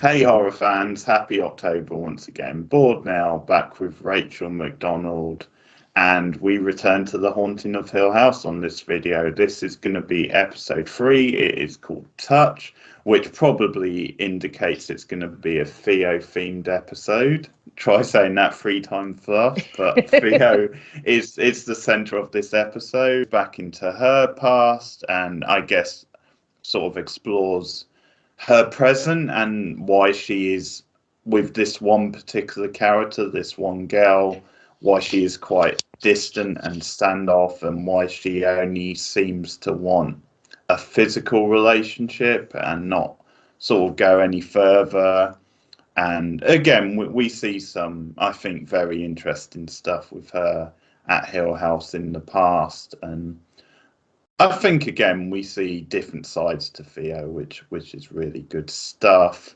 Hey horror fans, happy October once again. Bored now, back with Rachel McDonald, and we return to the Haunting of Hill House on this video. This is going to be episode 3. It is called Touch, which probably indicates it's going to be a Theo themed episode. Try saying that 3 times fast, but Theo is the centre of this episode, back into her past, and I guess sort of explores her present and why she is with this one particular character, this one girl, why she is quite distant and standoff, and why she only seems to want a physical relationship and not sort of go any further. And again, we see some, I think, very interesting stuff with her at Hill House in the past. And I think again we see different sides to Theo, which is really good stuff.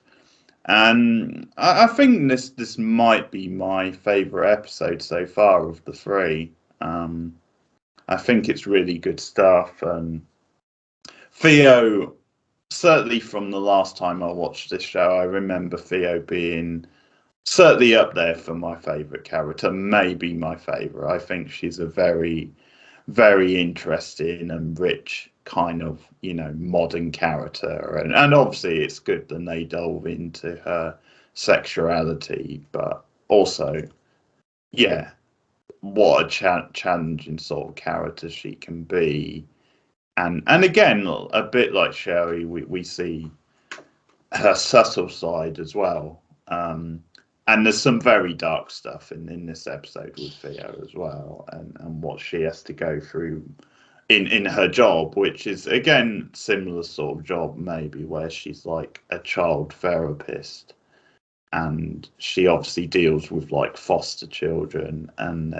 And I think this might be my favourite episode so far of the 3. I think it's really good stuff. And Theo, certainly from the last time I watched this show, I remember Theo being certainly up there for my favourite character, maybe my favourite. I think she's a very interesting and rich kind of, modern character. And obviously it's good that they delve into her sexuality, but also, yeah, what a challenging sort of character she can be. And again, a bit like Sherry, we see her subtle side as well. And there's some very dark stuff in this episode with Theo as well, and what she has to go through in her job, which is, again, similar sort of job maybe, where she's like a child therapist. And she obviously deals with like foster children. And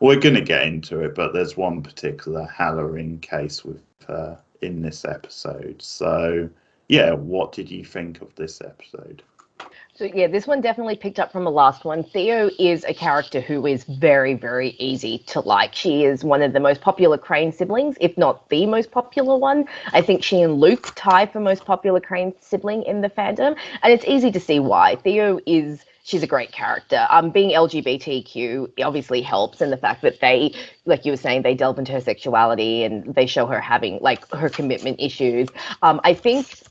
we're going to get into it, but there's one particular harrowing case with her in this episode. So, yeah, what did you think of this episode? So yeah, this one definitely picked up from the last one. Theo is a character who is very, very easy to like. She is one of the most popular Crane siblings, if not the most popular one. I think she and Luke tie for most popular Crane sibling in the fandom, and it's easy to see why. She's a great character. Being LGBTQ obviously helps, and the fact that they, like you were saying, they delve into her sexuality and they show her having like her commitment issues. I think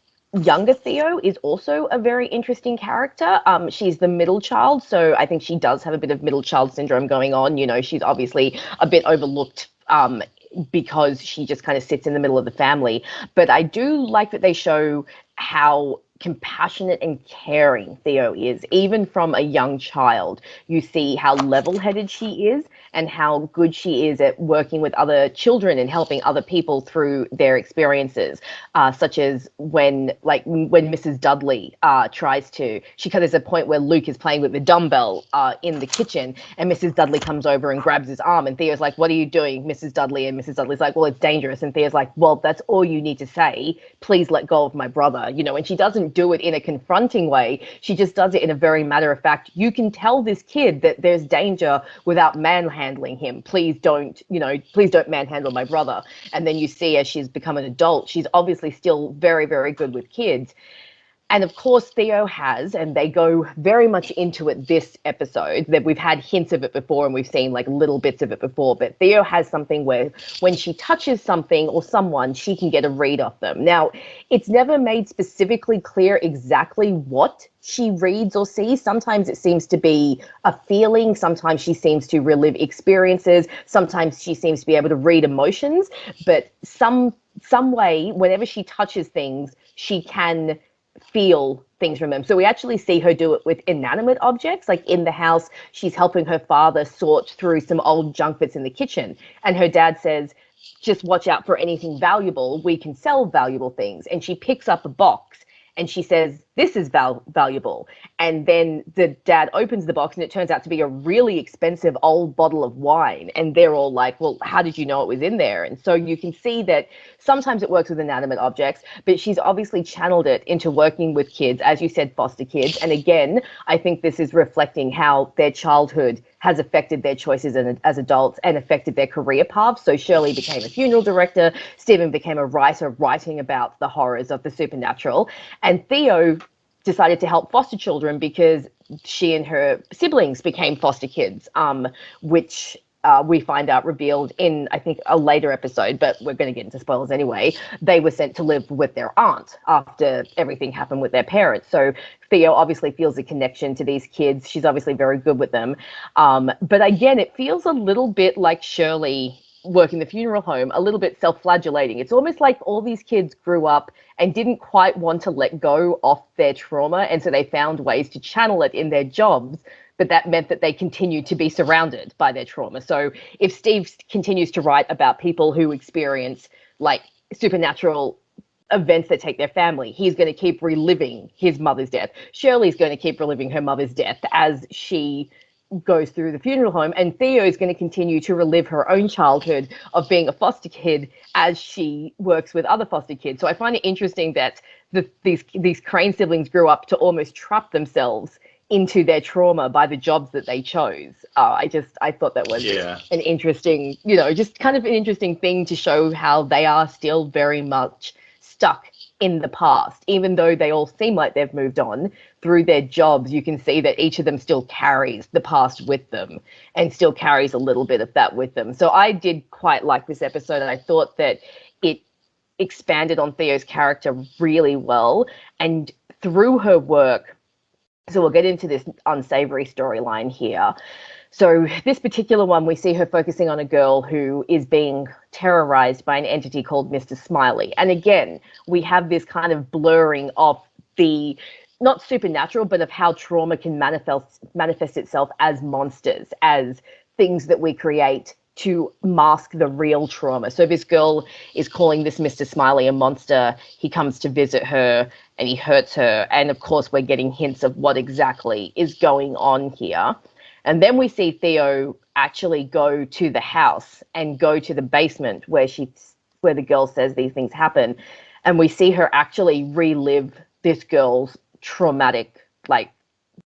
younger Theo is also a very interesting character. She's the middle child, so I think she does have a bit of middle child syndrome going on. She's obviously a bit overlooked because she just kind of sits in the middle of the family. But I do like that they show how compassionate and caring Theo is. Even from a young child, you see how level-headed she is and how good she is at working with other children and helping other people through their experiences, such as when Mrs. Dudley there's a point where Luke is playing with the dumbbell in the kitchen, and Mrs. Dudley comes over and grabs his arm, and Theo's like, "What are you doing, Mrs. Dudley?" And Mrs. Dudley's like, "Well, it's dangerous." And Theo's like, "Well, that's all you need to say. Please let go of my brother." And she doesn't do it in a confronting way. She just does it in a very matter of fact, you can tell this kid that there's danger without manhandling him. Please don't manhandle my brother. And then you see, as she's become an adult, she's obviously still very, very good with kids. And of course, Theo has, and they go very much into it this episode, that we've had hints of it before and we've seen like little bits of it before, but Theo has something where when she touches something or someone, she can get a read off them. Now, it's never made specifically clear exactly what she reads or sees. Sometimes it seems to be a feeling. Sometimes she seems to relive experiences. Sometimes she seems to be able to read emotions, but some way, whenever she touches things, she can feel things from them. So we actually see her do it with inanimate objects. Like in the house, she's helping her father sort through some old junk that's in the kitchen. And her dad says, "Just watch out for anything valuable. We can sell valuable things." And she picks up a box and she says, "This is valuable." And then the dad opens the box and it turns out to be a really expensive old bottle of wine. And they're all like, "Well, how did you know it was in there?" And so you can see that sometimes it works with inanimate objects, but she's obviously channeled it into working with kids, as you said, foster kids. And again, I think this is reflecting how their childhood has affected their choices as adults and affected their career paths. So Shirley became a funeral director, Stephen became a writer writing about the horrors of the supernatural, and Theo decided to help foster children because she and her siblings became foster kids, which we find out revealed in, I think, a later episode, but we're going to get into spoilers anyway. They were sent to live with their aunt after everything happened with their parents. So Theo obviously feels a connection to these kids. She's obviously very good with them. But again, it feels a little bit like Shirley working the funeral home, a little bit self-flagellating. It's almost like all these kids grew up and didn't quite want to let go of their trauma, and so they found ways to channel it in their jobs, but that meant that they continued to be surrounded by their trauma. So if Steve continues to write about people who experience like supernatural events that take their family, he's going to keep reliving his mother's death. Shirley's going to keep reliving her mother's death as she goes through the funeral home, and Theo is going to continue to relive her own childhood of being a foster kid as she works with other foster kids. So I find it interesting that these Crane siblings grew up to almost trap themselves into their trauma by the jobs that they chose. I thought that was an interesting, just kind of an interesting thing to show how they are still very much stuck in the past. Even though they all seem like they've moved on through their jobs, you can see that each of them still carries the past with them and still carries a little bit of that with them. So I did quite like this episode, and I thought that it expanded on Theo's character really well. And through her work, so we'll get into this unsavory storyline here. So this particular one, we see her focusing on a girl who is being terrorized by an entity called Mr. Smiley. And again, we have this kind of blurring of the, not supernatural, but of how trauma can manifest itself as monsters, as things that we create to mask the real trauma. So this girl is calling this Mr. Smiley a monster. He comes to visit her and he hurts her. And of course, we're getting hints of what exactly is going on here. And then we see Theo actually go to the house and go to the basement where the girl says these things happen. And we see her actually relive this girl's traumatic, like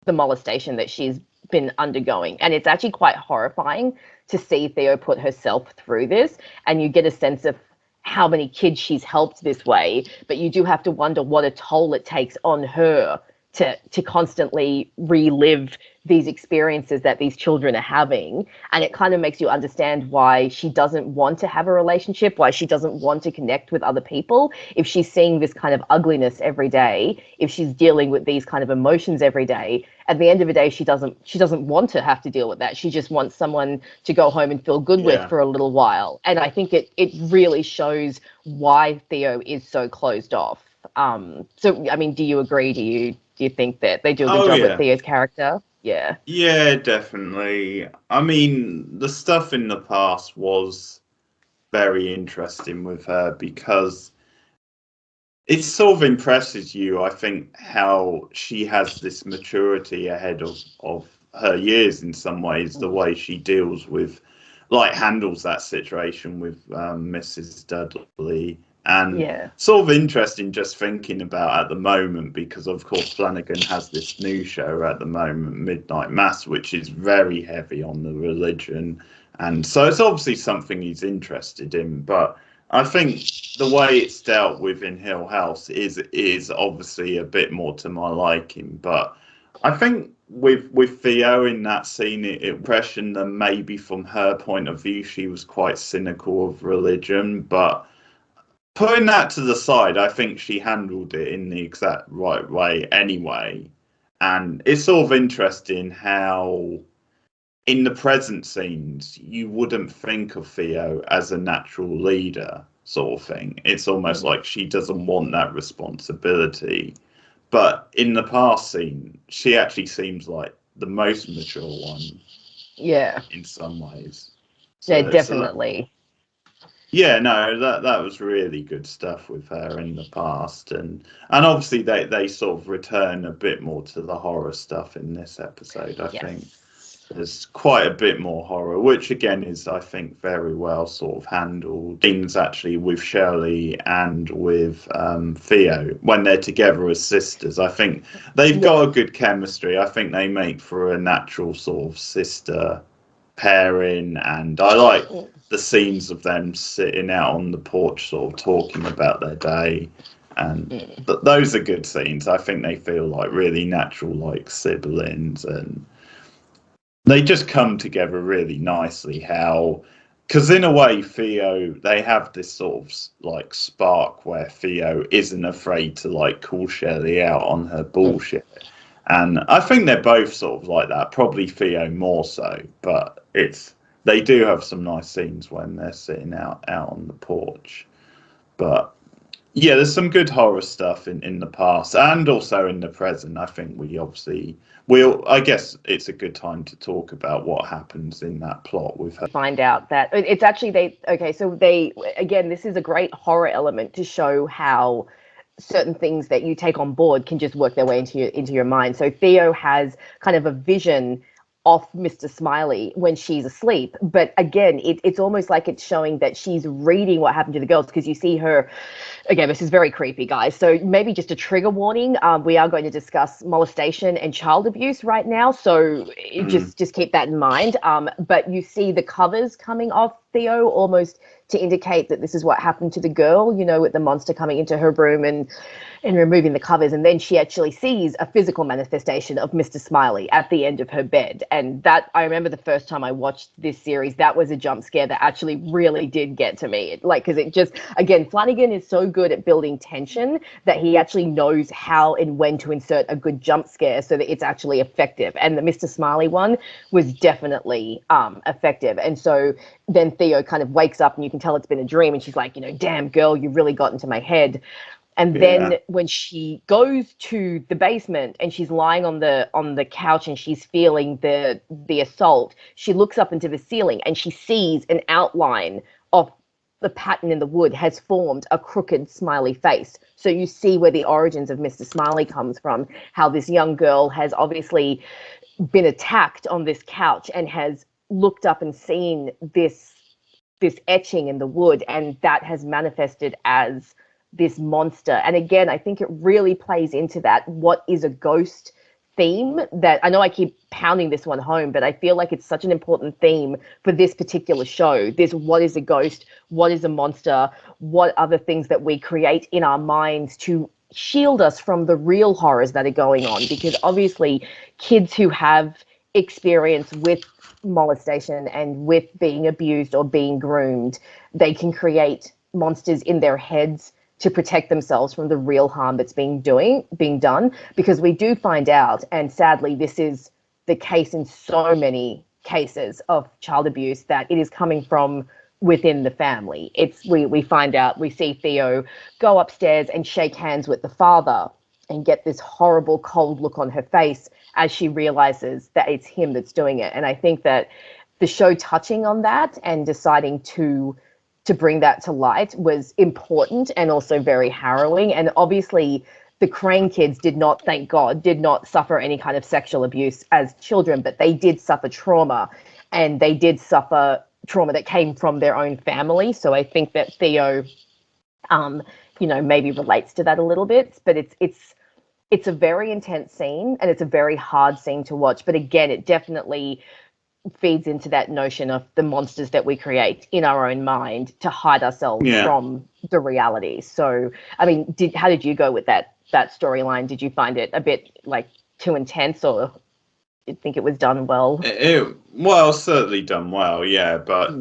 the molestation that she's been undergoing. And it's actually quite horrifying to see Theo put herself through this. And you get a sense of how many kids she's helped this way. But you do have to wonder what a toll it takes on her to constantly relive these experiences that these children are having. And it kind of makes you understand why she doesn't want to have a relationship, why she doesn't want to connect with other people. If she's seeing this kind of ugliness every day, if she's dealing with these kind of emotions every day, at the end of the day, she doesn't want to have to deal with that. She just wants someone to go home and feel good with for a little while. And I think it really shows why Theo is so closed off. So, I mean, do you agree? Do you think that they do a good job with Theo's character? Yeah. Yeah, definitely. I mean, the stuff in the past was very interesting with her because it sort of impresses you, I think, how she has this maturity ahead of her years in some ways, the way she deals with, like, handles that situation with Mrs. Dudley. And sort of interesting just thinking about at the moment, because of course Flanagan has this new show at the moment, Midnight Mass, which is very heavy on the religion. And so it's obviously something he's interested in. But I think the way it's dealt with in Hill House is obviously a bit more to my liking. But I think with Theo in that scene, it impression that maybe from her point of view, she was quite cynical of religion. But putting that to the side, I think she handled it in the exact right way anyway. And it's sort of interesting how in the present scenes, you wouldn't think of Theo as a natural leader sort of thing. It's almost like she doesn't want that responsibility. But in the past scene, she actually seems like the most mature one. Yeah. In some ways. So, yeah, definitely. Yeah, no, that was really good stuff with her in the past, and obviously they sort of return a bit more to the horror stuff in this episode. I think there's quite a bit more horror, which again is, I think, very well sort of handled. Scenes actually with Shirley and with Theo when they're together as sisters. I think they've got a good chemistry. I think they make for a natural sort of sister pairing, and I like the scenes of them sitting out on the porch sort of talking about their day, and those are good scenes. I think they feel like really natural, like siblings, and they just come together really nicely. Because in a way, Theo, they have this sort of like spark where Theo isn't afraid to like call Shelley out on her bullshit. And I think they're both sort of like that, probably Theo more so, but they do have some nice scenes when they're sitting out on the porch. But yeah, there's some good horror stuff in the past and also in the present. I think I guess it's a good time to talk about what happens in that plot with her. Find out that it's actually again, this is a great horror element to show how certain things that you take on board can just work their way into your mind. So Theo has kind of a vision of Mr. Smiley when she's asleep, but again, it's almost like it's showing that she's reading what happened to the girls, because you see her. Again, this is very creepy, guys. So maybe just a trigger warning. We are going to discuss molestation and child abuse right now, so just keep that in mind. But you see the covers coming off Theo almost to indicate that this is what happened to the girl, with the monster coming into her room and removing the covers. And then she actually sees a physical manifestation of Mr. Smiley at the end of her bed. And that, I remember the first time I watched this series, that was a jump scare that actually really did get to me. Because it just, again, Flanagan is so good at building tension that he actually knows how and when to insert a good jump scare so that it's actually effective. And the Mr. Smiley one was definitely effective. And so then Theo kind of wakes up and you can tell it's been a dream, and she's like, damn girl, you really got into my head. And then when she goes to the basement and she's lying on the couch and she's feeling the assault, she looks up into the ceiling and she sees an outline of the pattern in the wood has formed a crooked smiley face. So you see where the origins of Mr. Smiley comes from, how this young girl has obviously been attacked on this couch and has looked up and seen this etching in the wood, and that has manifested as this monster. And again, I think it really plays into that what is a ghost theme, that I know I keep pounding this one home, but I feel like it's such an important theme for this particular show. This, what is a ghost? What is a monster? What are the things that we create in our minds to shield us from the real horrors that are going on? Because obviously kids who have experience with molestation and with being abused or being groomed, they can create monsters in their heads to protect themselves from the real harm that's being done. Because we do find out, and sadly this is the case in so many cases of child abuse, that it is coming from within the family. We find out, we see Theo go upstairs and shake hands with the father and get this horrible cold look on her face as she realizes that it's him that's doing it. And I think that the show touching on that and deciding to bring that to light was important and also very harrowing. And obviously the Crane kids did not, thank God, did not suffer any kind of sexual abuse as children, but they did suffer trauma, and they did suffer trauma that came from their own family. So I think that Theo, maybe relates to that a little bit, but it's a very intense scene and it's a very hard scene to watch. But again, it definitely feeds into that notion of the monsters that we create in our own mind to hide ourselves from the reality. So, I mean, how did you go with that storyline? Did you find it a bit like too intense, or did you think it was done well? Well, certainly done well, yeah. But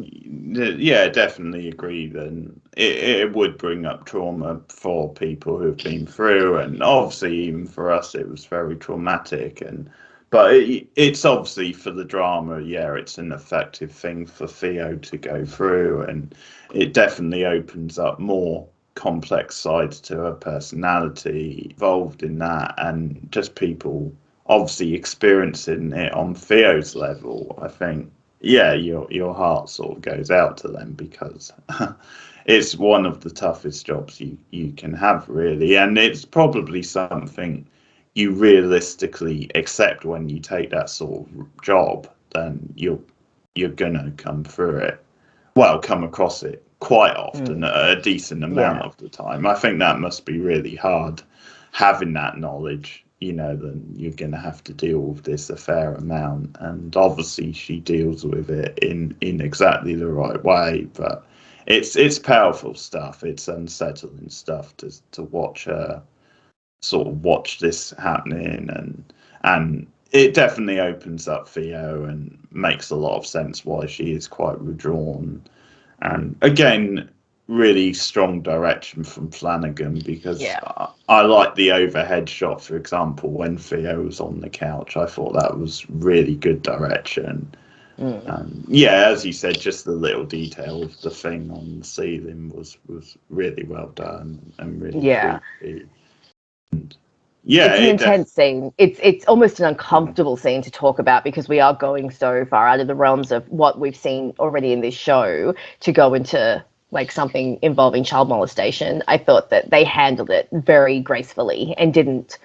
definitely agree. Then it would bring up trauma for people who've been through, and obviously even for us, it was very traumatic. But it's obviously for the drama, it's an effective thing for Theo to go through, and it definitely opens up more complex sides to her personality involved in that, and just people obviously experiencing it on Theo's level. I think, your heart sort of goes out to them, because it's one of the toughest jobs you can have, really, and it's probably something you realistically accept when you take that sort of job. Then you're gonna come across it quite often, a decent amount of the time. I think that must be really hard, having that knowledge. Then you're gonna have to deal with this a fair amount, and obviously she deals with it in exactly the right way. But it's powerful stuff. It's unsettling stuff to watch her sort of watch this happening, and it definitely opens up Theo and makes a lot of sense why she is quite withdrawn. And again, really strong direction from Flanagan, because I like the overhead shot, for example, when Theo was on the couch. I thought that was really good direction. As you said, just the little detail of the thing on the ceiling was really well done and really creepy. And it's an intense scene. It's almost an uncomfortable scene to talk about, because we are going so far out of the realms of what we've seen already in this show to go into like something involving child molestation. I thought that they handled it very gracefully and didn't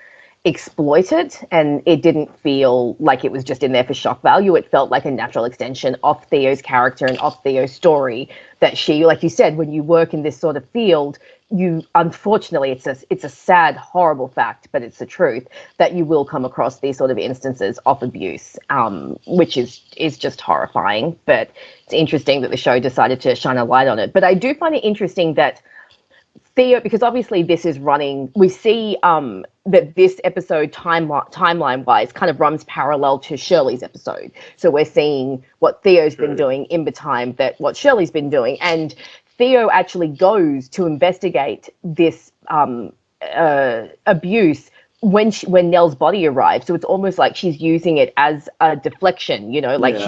exploit it, and it didn't feel like it was just in there for shock value. It felt like a natural extension of Theo's character and of Theo's story, that she, like you said, when you work in this sort of field, you, unfortunately, it's a sad, horrible fact, but it's the truth, that you will come across these sort of instances of abuse, which is just horrifying. But it's interesting that the show decided to shine a light on it. But I do find it interesting that Theo, because obviously this is running, we see that this episode timeline-wise kind of runs parallel to Shirley's episode. So we're seeing what Theo's been doing in the time that what Shirley's been doing. And Theo actually goes to investigate this abuse when Nell's body arrives. So it's almost like she's using it as a deflection, she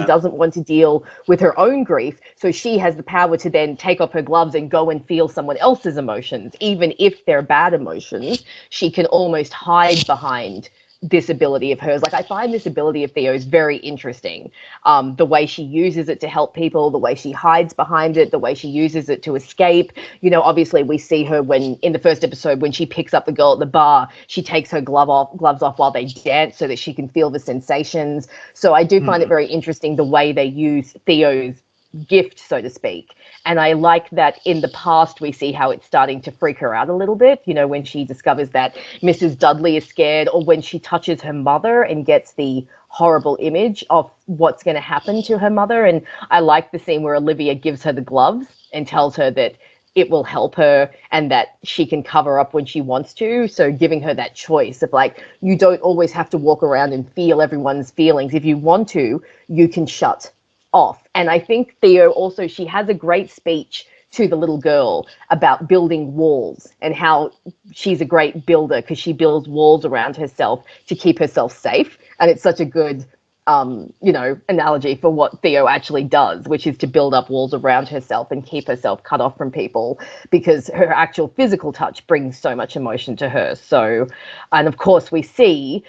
doesn't want to deal with her own grief. So she has the power to then take off her gloves and go and feel someone else's emotions. Even if they're bad emotions, she can almost hide behind this ability of hers. Like, I find this ability of Theo's very interesting. The way she uses it to help people, the way she hides behind it, the way she uses it to escape. Obviously we see her in the first episode, when she picks up the girl at the bar, she takes her gloves off while they dance so that she can feel the sensations. So I do find it very interesting the way they use Theo's gift, so to speak. And I like that in the past we see how it's starting to freak her out a little bit, when she discovers that Mrs. Dudley is scared, or when she touches her mother and gets the horrible image of what's going to happen to her mother. And I like the scene where Olivia gives her the gloves and tells her that it will help her and that she can cover up when she wants to. So giving her that choice of like, you don't always have to walk around and feel everyone's feelings. If you want to, you can shut off. And I think Theo also, she has a great speech to the little girl about building walls and how she's a great builder because she builds walls around herself to keep herself safe. And it's such a good analogy for what Theo actually does, which is to build up walls around herself and keep herself cut off from people, because her actual physical touch brings so much emotion to her. So, and of course we see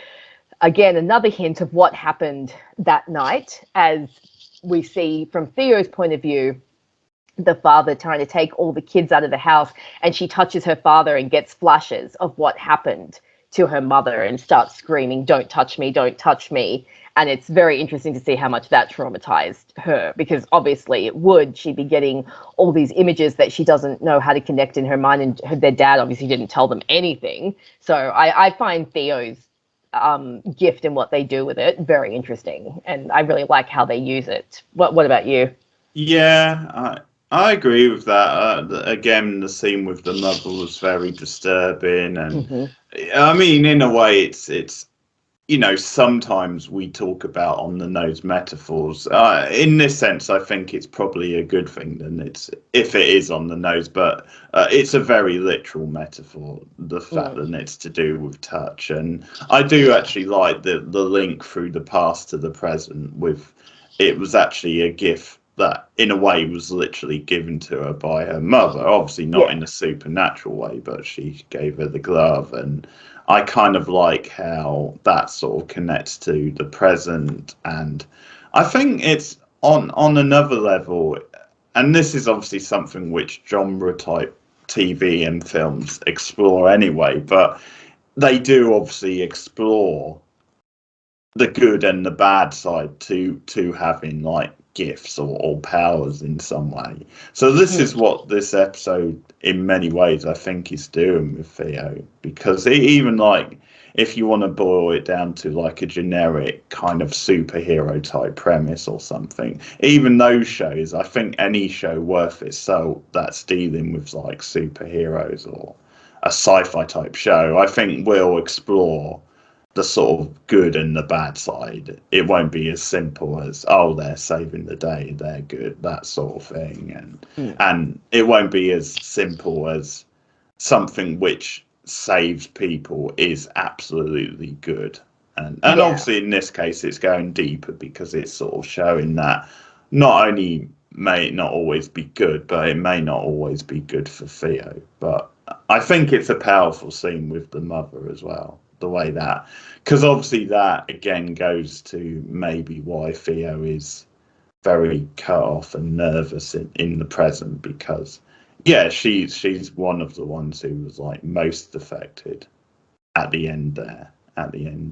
again another hint of what happened that night, as we see from Theo's point of view, the father trying to take all the kids out of the house, and she touches her father and gets flashes of what happened to her mother and starts screaming, "Don't touch me, don't touch me." And it's very interesting to see how much that traumatized her, because obviously it would. She'd be getting all these images that she doesn't know how to connect in her mind, and their dad obviously didn't tell them anything. So I find Theo's gift and what they do with it very interesting, and I really like how they use it. What about you? Yeah, I agree with that. Again, the scene with the mother was very disturbing, and I mean, in a way, it's sometimes we talk about on the nose metaphors. In this sense, I think it's probably a good thing then if it is on the nose, but it's a very literal metaphor, the fact that it's to do with touch. And I do actually like the link through the past to the present with, it was actually a gift that in a way was literally given to her by her mother, obviously not in a supernatural way, but she gave her the glove. And I kind of like how that sort of connects to the present. And I think it's on another level, and this is obviously something which genre type TV and films explore anyway, but they do obviously explore the good and the bad side to having like gifts or powers in some way. So this is what this episode in many ways I think is doing with Theo, because even like if you want to boil it down to like a generic kind of superhero type premise or something, even those shows, I think any show worth its salt that's dealing with like superheroes or a sci-fi type show, I think will explore the sort of good and the bad side. It won't be as simple as, oh, they're saving the day, they're good, that sort of thing. And it won't be as simple as something which saves people is absolutely good. And obviously in this case it's going deeper because it's sort of showing that not only may it not always be good, but it may not always be good for Theo. But I think it's a powerful scene with the mother as well. The way that, because obviously that again goes to maybe why Theo is very cut off and nervous in the present, because she's one of the ones who was like most affected at the end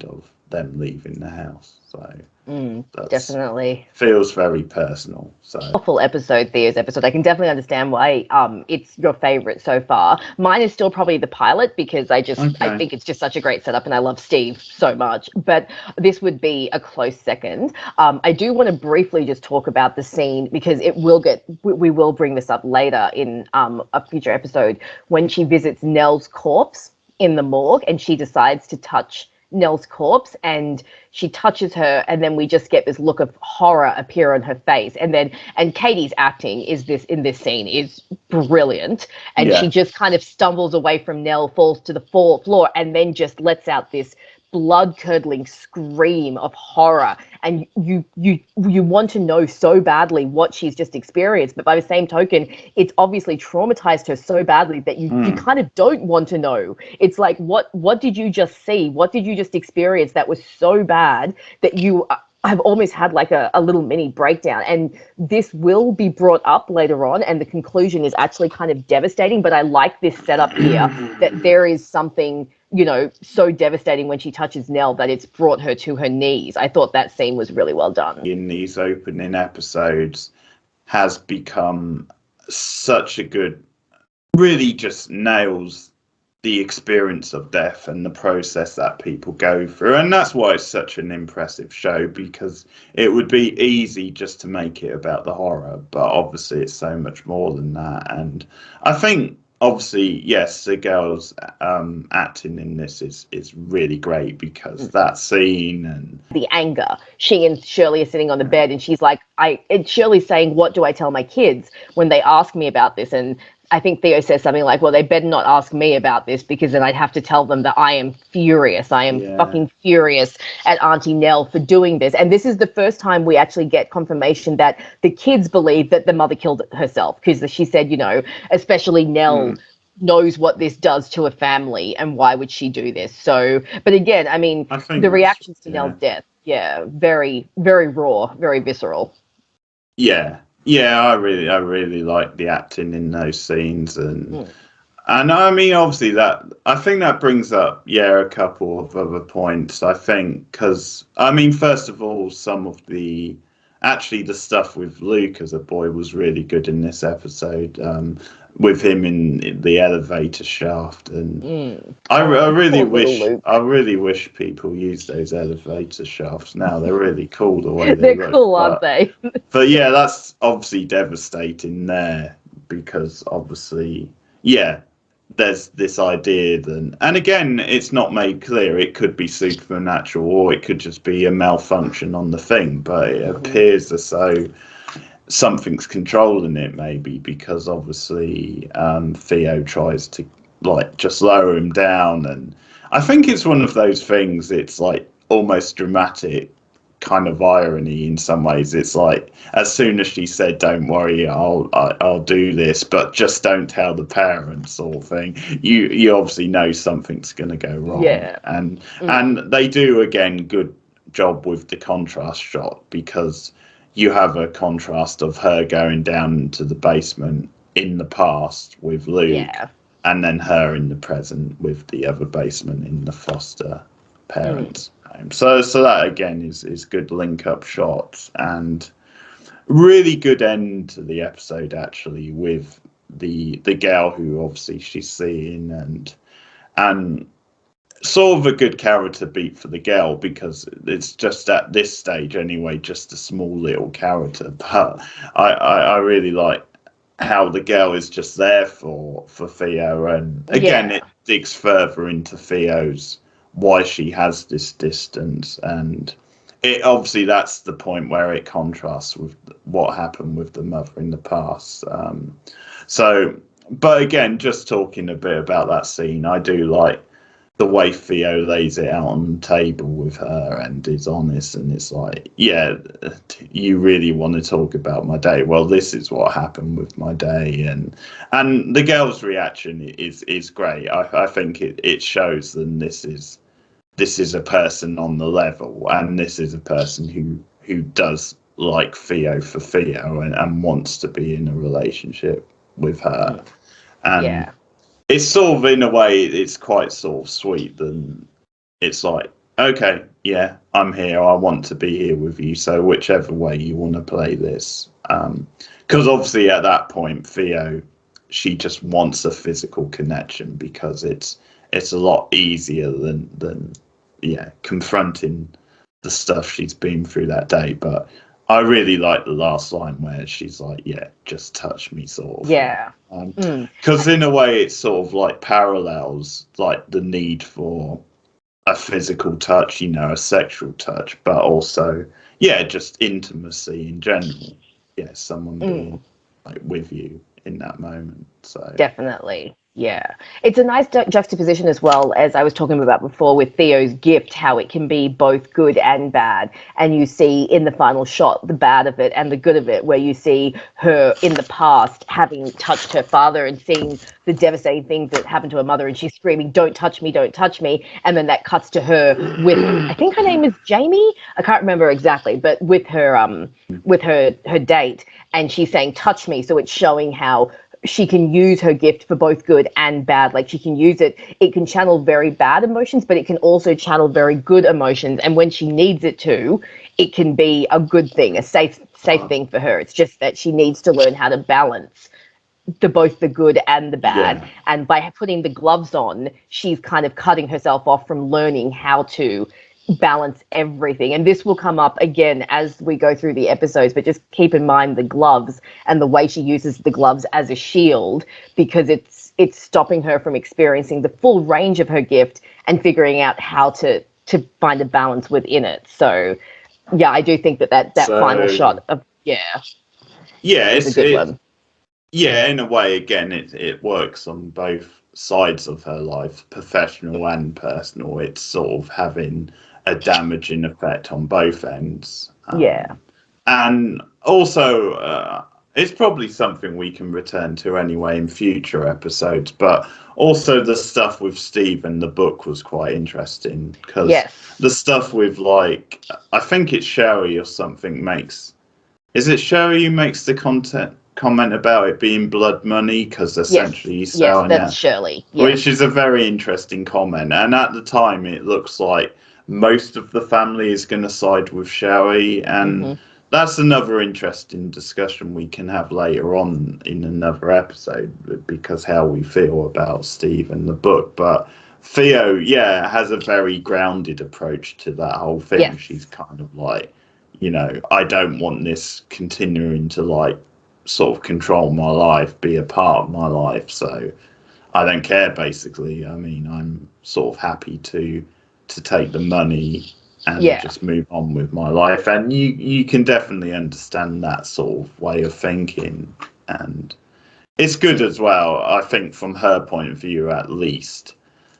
of them leaving the house. So definitely feels very personal. So awful episode, Theo's episode. I can definitely understand why it's your favorite so far. Mine is still probably the pilot because I think it's just such a great setup and I love Steve so much. But this would be a close second. I do want to briefly just talk about the scene because we will bring this up later in a future episode when she visits Nell's corpse in the morgue and she decides to touch Nell's corpse and she touches her and then we just get this look of horror appear on her face and Katie's acting in this scene is brilliant and she just kind of stumbles away from Nell, falls to the floor and then just lets out this blood-curdling scream of horror and you want to know so badly what she's just experienced, but by the same token it's obviously traumatized her so badly that you kind of don't want to know. It's like what did you just see, what did you just experience that was so bad that you have almost had like a little mini breakdown, and this will be brought up later on and the conclusion is actually kind of devastating, but I like this setup here that there is something so devastating when she touches Nell that it's brought her to her knees. I thought that scene was really well done. In these opening episodes has become such a good, really just nails the experience of death and the process that people go through. And that's why it's such an impressive show, because it would be easy just to make it about the horror, but obviously it's so much more than that. And I think obviously, yes, the girl's acting in this is really great because that scene and the anger. She and Shirley are sitting on the bed and she's like, and Shirley's saying, what do I tell my kids when they ask me about this? And I think Theo says something like, well, they better not ask me about this because then I'd have to tell them that I am furious. I am fucking furious at Auntie Nell for doing this. And this is the first time we actually get confirmation that the kids believe that the mother killed herself, because she said, especially Nell knows what this does to a family and why would she do this. So, but again, I mean, the reactions to Nell's death, very, very raw, very visceral. Yeah, I really like the acting in those scenes, and I mean, obviously I think that brings up a couple of other points. I think because I mean, first of all, some of the stuff with Luke as a boy was really good in this episode. With him in the elevator shaft, and I really wish people use those elevator shafts now. They're really cool the way they look. Cool, aren't they? But yeah, that's obviously devastating there because obviously, there's this idea and again, it's not made clear. It could be supernatural or it could just be a malfunction on the thing, but it appears as though something's controlling it, maybe because obviously Theo tries to like just lower him down, and I think it's one of those things, it's like almost dramatic kind of irony in some ways. It's like as soon as she said, don't worry, I'll do this, but just don't tell the parents, sort of thing, you obviously know something's going to go wrong. And they do again good job with the contrast shot, because you have a contrast of her going down into the basement in the past with Luke, and then her in the present with the other basement in the foster parents' home. So that again is good link-up shots and really good end to the episode actually, with the girl who obviously she's seeing and sort of a good character beat for the girl, because it's just at this stage anyway, just a small little character. But I really like how the girl is just there for Theo, and again it digs further into Theo's why she has this distance, and it obviously that's the point where it contrasts with what happened with the mother in the past. But again, just talking a bit about that scene, I do like the way Theo lays it out on the table with her and is honest, and it's like, yeah, you really want to talk about my day? Well, this is what happened with my day, and the girl's reaction is great. I think it shows them this is a person on the level, and this is a person who does like Theo for Theo and wants to be in a relationship with her. And it's sort of, in a way, it's quite sort of sweet. Then it's like, okay, yeah, I'm here. I want to be here with you. So whichever way you want to play this, because obviously at that point, Theo, she just wants a physical connection, because it's a lot easier than confronting the stuff she's been through that day. But I really like the last line where she's like, yeah, just touch me, sort of. Yeah. Because in a way, it sort of like parallels like the need for a physical touch, a sexual touch, but also, just intimacy in general. Yeah, someone being like with you in that moment. So definitely. Yeah, it's a nice juxtaposition as well, as I was talking about before with Theo's gift, how it can be both good and bad. And you see in the final shot the bad of it and the good of it, where you see her in the past having touched her father and seeing the devastating things that happened to her mother, and she's screaming, don't touch me, don't touch me. And then that cuts to her with, I think her name is Jamie, I can't remember exactly, but with her date, and she's saying, touch me. So it's showing how she can use her gift for both good and bad. Like, she can use it can channel very bad emotions, but it can also channel very good emotions. And when she needs it to, it can be a good thing, a safe thing for her. It's just that she needs to learn how to balance both the good and the bad. Yeah. And by putting the gloves on, she's kind of cutting herself off from learning how to balance everything. And this will come up again as we go through the episodes, but just keep in mind the gloves and the way she uses the gloves as a shield, because it's stopping her from experiencing the full range of her gift and figuring out how to find a balance within it. So yeah, I do think that final shot of it's a good one. Yeah, in a way, again, it works on both sides of her life, professional and personal. It's sort of having a damaging effect on both ends. And also, it's probably something we can return to anyway in future episodes, but also the stuff with Steve in the book was quite interesting, because the stuff with, like, I think it's Sherry or something is it Sherry who makes the comment about it being blood money, because essentially he's selling that's Shirley. Which is a very interesting comment, and at the time it looks like most of the family is going to side with Sherry, and that's another interesting discussion we can have later on in another episode, because how we feel about Steve in the book. But Theo has a very grounded approach to that whole thing. She's kind of like, I don't want this continuing to like sort of control my life, be a part of my life, so I don't care, basically. I mean, I'm sort of happy to take the money and just move on with my life. And you can definitely understand that sort of way of thinking, and it's good as well, I think, from her point of view at least,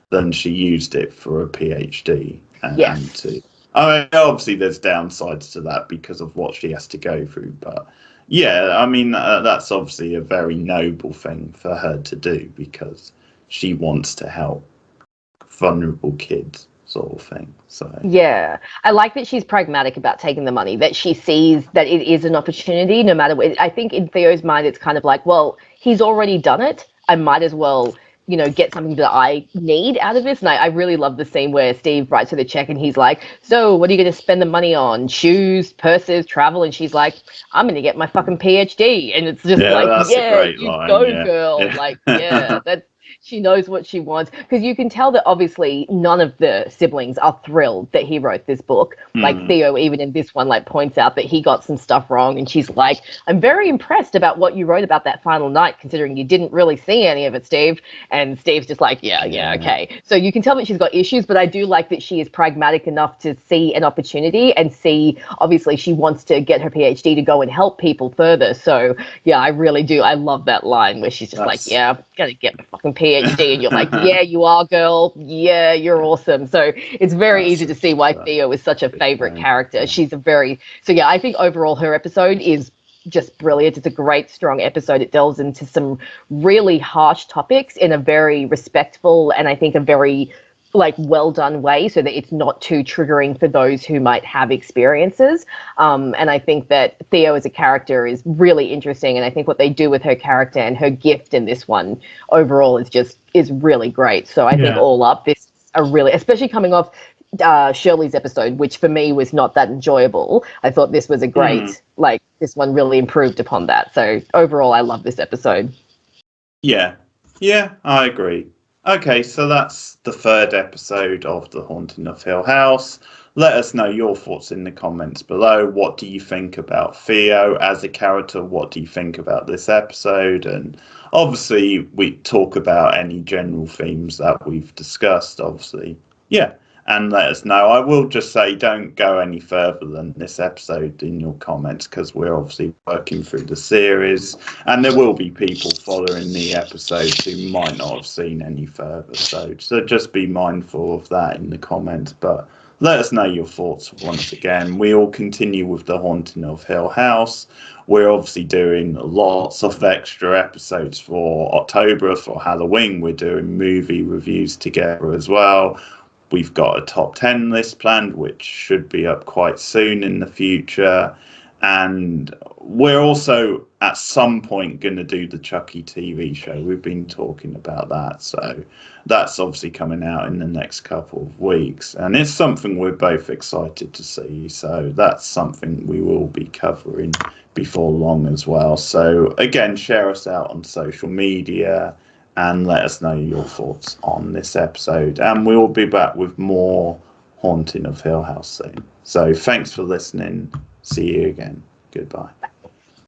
then she used it for a PhD. And I mean, obviously there's downsides to that because of what she has to go through, but I mean, that's obviously a very noble thing for her to do, because she wants to help vulnerable kids, sort of thing. So I like that she's pragmatic about taking the money, that she sees that it is an opportunity no matter what. I think in Theo's mind it's kind of like, well, he's already done it, I might as well get something that I need out of this. And I really love the scene where Steve writes her the check and he's like, so what are you going to spend the money on? Shoes, purses, travel? And she's like, I'm going to get my fucking PhD. And it's just you go, girl. Like, She knows what she wants, because you can tell that obviously none of the siblings are thrilled that he wrote this book. Like Theo, even in this one, like points out that he got some stuff wrong, and she's like, "I'm very impressed about what you wrote about that final night, considering you didn't really see any of it, Steve." And Steve's just like, "Yeah, okay." So you can tell that she's got issues, but I do like that she is pragmatic enough to see an opportunity and see. Obviously, she wants to get her PhD to go and help people further. So yeah, I really do. I love that line where she's just like, "Yeah, I'm gonna get my fucking PhD," and you're like, "Yeah, you are, girl. Yeah, you're awesome." So it's very easy to see why Theo is such a favorite character. She's a very yeah. I think overall her episode is just brilliant. It's a great, strong episode. It delves into some really harsh topics in a very respectful and I think a very well done way, so that it's not too triggering for those who might have experiences. And I think that Theo as a character is really interesting, and I think what they do with her character and her gift in this one overall is really great. So I think all up, this is a really, especially coming off Shirley's episode, which for me was not that enjoyable. I thought this was a great, this one really improved upon that. So overall, I love this episode. Yeah, I agree. Okay, so that's the third episode of The Haunting of Hill House. Let us know your thoughts in the comments below. What do you think about Theo as a character? What do you think about this episode? And obviously, we talk about any general themes that we've discussed, obviously. Yeah, and let us know. I will just say don't go any further than this episode in your comments, because we're obviously working through the series and there will be people following the episodes who might not have seen any further. So just be mindful of that in the comments. But let us know your thoughts once again. We will continue with The Haunting of Hill House. We're obviously doing lots of extra episodes for October, for Halloween. We're doing movie reviews together as well. We've got a top 10 list planned, which should be up quite soon in the future. And we're also at some point going to do the Chucky TV show. We've been talking about that. So that's obviously coming out in the next couple of weeks. And it's something we're both excited to see. So that's something we will be covering before long as well. So again, share us out on social media and let us know your thoughts on this episode. And we'll be back with more Haunting of Hill House soon. So thanks for listening. See you again. Goodbye.